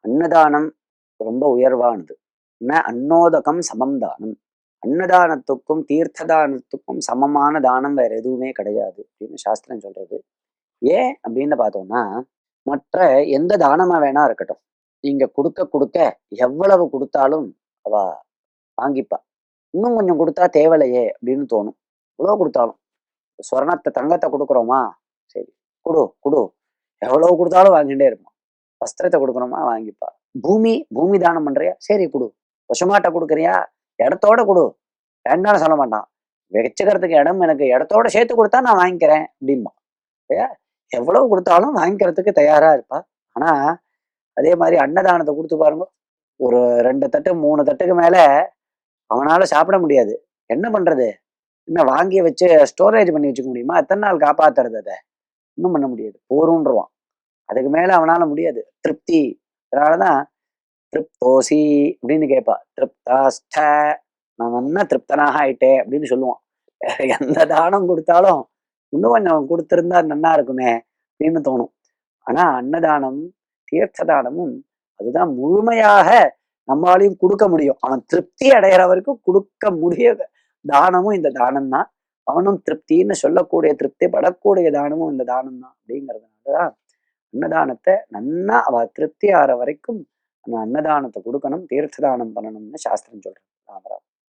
அன்னதானம் ரொம்ப உயர்வானது. அன்னோதகம் சமம் தானம். அன்னதானத்துக்கும் தீர்த்த தானத்துக்கும் சமமான தானம் வேற எதுவுமே கிடையாது அப்படின்னு சாஸ்திரம் சொல்றது. ஏன் அப்படின்னு பார்த்தோம்னா, மற்ற எந்த தானமா வேணா இருக்கட்டும். நீங்க குடுக்க குடுக்க எவ்வளவு குடுத்தாலும் அவ வாங்கிப்பா. இன்னும் கொஞ்சம் குடுத்தா தேவலையே அப்படின்னு தோணும். எவ்வளவு குடுத்தாலும். சொர்ணத்த தங்கத்த குடுக்குறோமா? சரி. குடு, குடு. எவ்வளவு குடுத்தாலும் வாங்கிட்டே இருப்பான். வஸ்திரத்த குடுக்குறோமா? வாங்கிப்பா. பூமி தானம் பண்றியா? சரி குடு. பசுமாட்ட குடுக்குறியா? இடத்தோட குடு. வேண்டாம்னு சொல்ல மாட்டான். வச்சுக்கிறதுக்கு இடம் எனக்கு இடத்தோட சேர்த்து குடுத்தா நான் வாங்கிக்கிறேன் அப்படிம்பான். இல்லையா? எவ்வளவு குடுத்தாலும் வாங்கிக்கிறதுக்கு தயாரா இருப்பா. ஆனா, அதே மாரி அன்னதானத்த குடுத்து பாருங்க. ஒரு 2 தட்டு, 3 தட்டுக்கு மேல அவனால சாப்பிட முடியாது. என்ன பண்றது? என்ன வாங்கி வச்சு ஸ்டோரேஜ் பண்ணி வச்சுக்க முடியுமா? எத்தன நாள் காப்பாத்துறது அத? ஒண்ணும் பண்ண முடியாது. போரும்ன்றுவான். அதுக்கு மேல அவனால முடியாது. திருப்தி. அதனாலதான் திருப்தோசி அப்படின்னு கேட்பா. திருப்தாஸ்ட நான் நல்லா திருப்தனாக ஆயிட்டேன் அப்படின்னு சொல்லுவான். வேற எந்த தானம் கொடுத்தாலும் இன்னும் கொஞ்சம் கொடுத்திருந்தா நன்னா இருக்குமே அப்படின்னு தோணும். ஆனா அன்னதானம், தீர்த்த தானமும் அதுதான் முழுமையாக நம்மளாலையும் கொடுக்க முடியும். அவன் திருப்தி அடைகிற வரைக்கும் கொடுக்க முடிய தானமும் இந்த தானம் தான். அவனும் திருப்தின்னு சொல்லக்கூடிய திருப்தி படக்கூடிய தானமும் இந்த தானம் தான் அப்படிங்கிறதுனாலதான் அன்னதானத்தை நன்னா அவ திருப்தி ஆற வரைக்கும் நம்ம அன்னதானத்தை கொடுக்கணும், தீர்த்த தானம் பண்ணணும்னு சாஸ்திரம் சொல்றது. ராமராவ்.